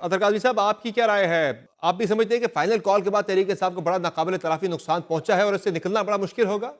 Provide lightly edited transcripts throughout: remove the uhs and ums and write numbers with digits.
अतर काज़मी साहब, आपकी क्या राय है? आप भी समझते हैं कि फाइनल कॉल के बाद तहरीक इंसाफ को बड़ा नाकाबिल तलाफी नुकसान पहुंचा है और इससे निकलना बड़ा मुश्किल होगा?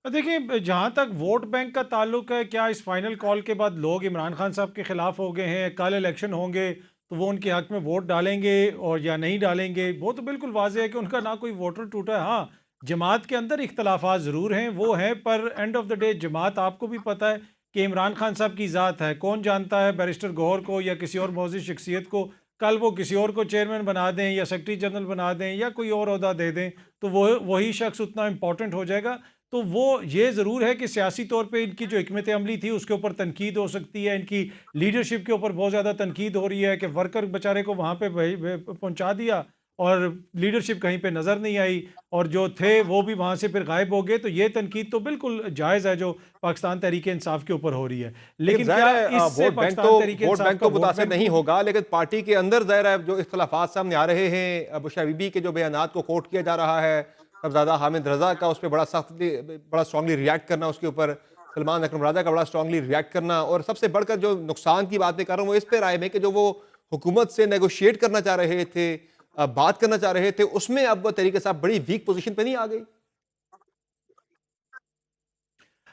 देखिए, जहाँ तक वोट बैंक का ताल्लुक है, क्या इस फाइनल कॉल के बाद लोग इमरान खान साहब के खिलाफ हो गए हैं, कल इलेक्शन होंगे तो वो उनके हक में वोट डालेंगे और या नहीं डालेंगे? वो तो बिल्कुल वाज़ेह है कि उनका ना कोई वोटर टूटा है। हाँ, जमात के अंदर इख्तलाफात ज़रूर हैं, वो हैं, पर एंड ऑफ द डे जमात आपको भी पता है कि इमरान खान साहब की ज़ात है। कौन जानता है बैरिस्टर गौहर को या किसी और मोअज़्ज़ज़ शख्सियत को कल वो किसी और को चेयरमैन बना दें या सेक्रेटरी जनरल बना दें या कोई और ओहदा दे दें, तो वो वही शख्स उतना इम्पोर्टेंट हो जाएगा। तो वो ये ज़रूर है कि सियासी तौर पे इनकी जो हिकमत अमली थी उसके ऊपर तनकीद हो सकती है, इनकी लीडरशिप के ऊपर बहुत ज़्यादा तनकीद हो रही है कि वर्कर बेचारे को वहाँ पे पहुँचा दिया और लीडरशिप कहीं पे नज़र नहीं आई और जो थे वो भी वहाँ से फिर गायब हो गए। तो ये तनकीद तो बिल्कुल जायज़ है जो पाकिस्तान तहरीक इंसाफ के ऊपर हो रही है। लेकिन लेकिन ज़ाहिर क्या है इससे पाकिस्तान तहरीक वोट इंसाफ बैंक का तो वोट मुतासिर बैंक नहीं होगा, लेकिन पार्टी के अंदर ज़ाहिर है जो इख्तलाफात सामने आ रहे हैं, बुशरा बीबी के जो बयानात को कोट किया जा रहा है, सबज़ादा हामिद रज़ा का उस पर बड़ा स्ट्रांगली रिएक्ट करना, उसके ऊपर सलमान अकरम राजा का बड़ा स्ट्रांगली रिएक्ट करना, और सबसे बढ़कर जो नुकसान की बात मैं कर रहा हूँ वो इस पे राय में कि जो वो हुकूमत से नेगोशिएट करना चाह रहे थे, बात करना चाह रहे थे, उसमें अब वो तरीके से बड़ी वीक पोजीशन पे नहीं आ गई?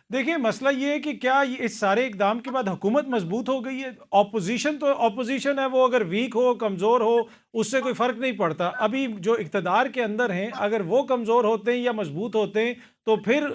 देखिए, मसला ये है कि क्या इस सारे इकदाम के बाद हुकूमत मजबूत हो गई है? ऑपोजिशन तो ऑपोजिशन है, वो अगर वीक हो, कमज़ोर हो, उससे कोई फ़र्क नहीं पड़ता। अभी जो इक़्तिदार के अंदर हैं, अगर वो कमज़ोर होते हैं या मजबूत होते हैं, तो फिर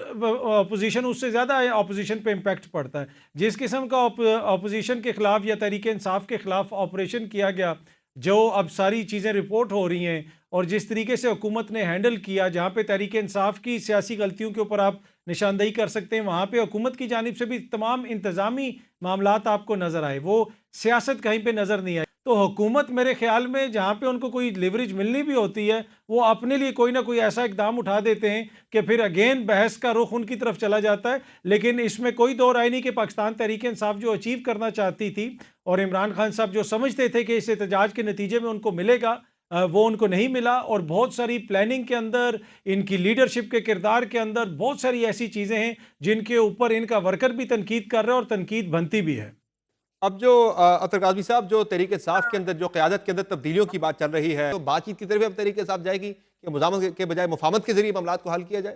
ऑपोजिशन उससे ज़्यादा ऑपोजिशन पे इम्पैक्ट पड़ता है। जिस किस्म का ऑपोजिशन के ख़िलाफ़ या तहरीक इंसाफ के ख़िलाफ़ ऑपरेशन किया गया, जो अब सारी चीज़ें रिपोर्ट हो रही हैं, और जिस तरीके से हुकूमत ने हैंडल किया, जहाँ पे तहरीक इंसाफ की सियासी गलतियों के ऊपर आप निशानदेही कर सकते हैं, वहाँ पे हुकूमत की जानिब से भी तमाम इंतज़ामी मामलात आपको नज़र आए, वो सियासत कहीं पे नज़र नहीं आई। तो हुकूमत मेरे ख़्याल में जहाँ पे उनको कोई लिवरेज मिलनी भी होती है, वो अपने लिए कोई ना कोई ऐसा इकदाम उठा देते हैं कि फिर अगेन बहस का रुख उनकी तरफ चला जाता है। लेकिन इसमें कोई दो राय नहीं कि पाकिस्तान तहरीक इंसाफ जो अचीव करना चाहती थी और इमरान खान साहब जो समझते थे कि इस एहतजाज के नतीजे में उनको मिलेगा, वो उनको नहीं मिला। और बहुत सारी प्लानिंग के अंदर, इनकी लीडरशिप के किरदार के अंदर बहुत सारी ऐसी चीज़ें हैं जिनके ऊपर इनका वर्कर भी तनकीद कर रहा है और तनकीद बनती भी है। अब जो अतर काज़मी साहब, जो तहरीक इंसाफ के अंदर जो क़यादत के अंदर तब्दीलियों की बात चल रही है, तो बातचीत की तरफ अब तहरीक इंसाफ जाएगी कि मुज़ामत के बजाय मुफ़ाहमत के ज़रिए मामलात को हल किया जाए?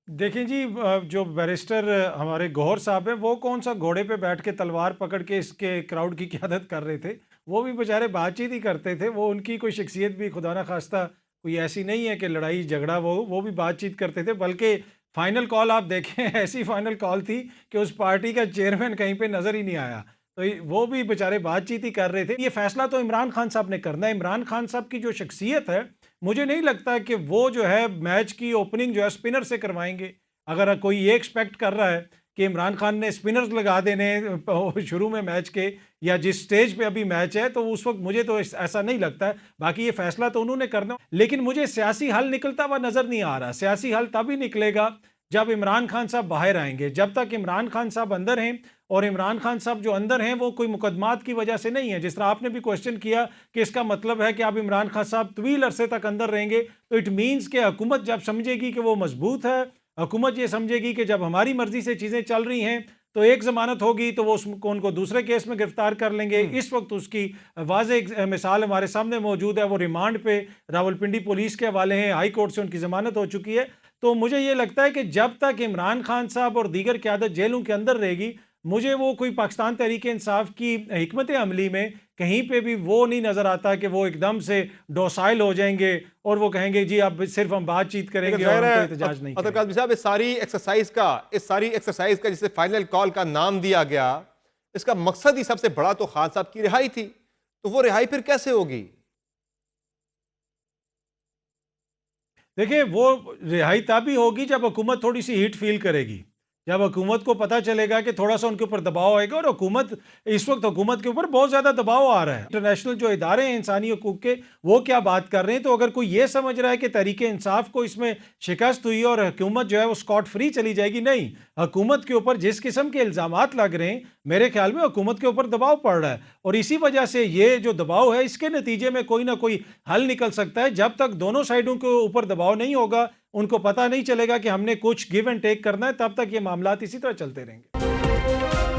देखें जी, जो बैरिस्टर हमारे गौहर साहब हैं, वो कौन सा घोड़े पे बैठ के तलवार पकड़ के इसके क्राउड की क़यादत कर रहे थे। वो भी बेचारे बातचीत ही करते थे। वो उनकी कोई शख्सियत भी खुदा ना खास्ता कोई ऐसी नहीं है कि लड़ाई झगड़ा, वो भी बातचीत करते थे। बल्कि फाइनल कॉल आप देखें ऐसी फाइनल कॉल थी कि उस पार्टी का चेयरमैन कहीं पे नज़र ही नहीं आया। तो वो भी बेचारे बातचीत ही कर रहे थे। ये फैसला तो इमरान खान साहब ने करना है। इमरान खान साहब की जो शख्सियत है, मुझे नहीं लगता कि वो जो है मैच की ओपनिंग जो है स्पिनर से करवाएंगे। अगर कोई ये एक्सपेक्ट कर रहा है कि इमरान खान ने स्पिनर्स लगा देने शुरू में मैच के या जिस स्टेज पे अभी मैच है, तो उस वक्त मुझे तो ऐसा नहीं लगता है। बाकी ये फैसला तो उन्होंने करना, लेकिन मुझे सियासी हल निकलता हुआ नज़र नहीं आ रहा। सियासी हल तभी निकलेगा जब इमरान खान साहब बाहर आएंगे। जब तक इमरान खान साहब अंदर हैं, और इमरान खान साहब जो अंदर हैं वो कोई मुकदमात की वजह से नहीं है। जिस तरह आपने भी क्वेश्चन किया कि इसका मतलब है कि अब इमरान खान साहब तवील अरसे तक अंदर रहेंगे, तो इट मीन्स कि हुकूमत जब समझेगी कि वो मजबूत है, हुकूमत ये समझेगी कि जब हमारी मर्जी से चीज़ें चल रही हैं तो एक ज़मानत होगी तो वो उसको उनको दूसरे केस में गिरफ्तार कर लेंगे। इस वक्त उसकी वाज़ेह मिसाल हमारे सामने मौजूद है। वो रिमांड पे रावलपिंडी पुलिस के हवाले हैं, हाई कोर्ट से उनकी ज़मानत हो चुकी है। तो मुझे ये लगता है कि जब तक इमरान खान साहब और दीगर क़यादत जेलों के अंदर रहेगी, मुझे वो कोई पाकिस्तान तहरीक इंसाफ की हिकमत अमली में कहीं पे भी वो नहीं नज़र आता कि वो एकदम से डोसाइल हो जाएंगे और वो कहेंगे जी अब सिर्फ हम बातचीत करेंगे और हम कोई एहतजाज नहीं अतर करेंगे। काज़मी साहब, इस सारी एक्सरसाइज का जिसे फाइनल कॉल का नाम दिया गया, इसका मकसद ही सबसे बड़ा तो खान साहब की रिहाई थी, तो वो रिहाई फिर कैसे होगी? देखिए, वो रिहाई तभी होगी जब हुकूमत थोड़ी सी हीट फील करेगी, जब हुकूमत को पता चलेगा कि थोड़ा सा उनके ऊपर दबाव आएगा। और हुकूमत, इस वक्त हुकूमत के ऊपर बहुत ज़्यादा दबाव आ रहा है। इंटरनेशनल जो इदारे हैं इंसानी हकूक़ के, वो क्या बात कर रहे हैं। तो अगर कोई ये समझ रहा है कि तहरीक इंसाफ को इसमें शिकस्त हुई और हुकूमत जो है वो स्कॉट फ्री चली जाएगी, नहीं। हुकूमत के ऊपर जिस किस्म के इल्ज़ामात लग रहे हैं, मेरे ख्याल में हुकूमत के ऊपर दबाव पड़ रहा है, और इसी वजह से ये जो दबाव है, इसके नतीजे में कोई ना कोई हल निकल सकता है। जब तक दोनों साइडों के ऊपर दबाव नहीं होगा, उनको पता नहीं चलेगा कि हमने कुछ गिव एंड टेक करना है, तब तक ये मामलात इसी तरह चलते रहेंगे।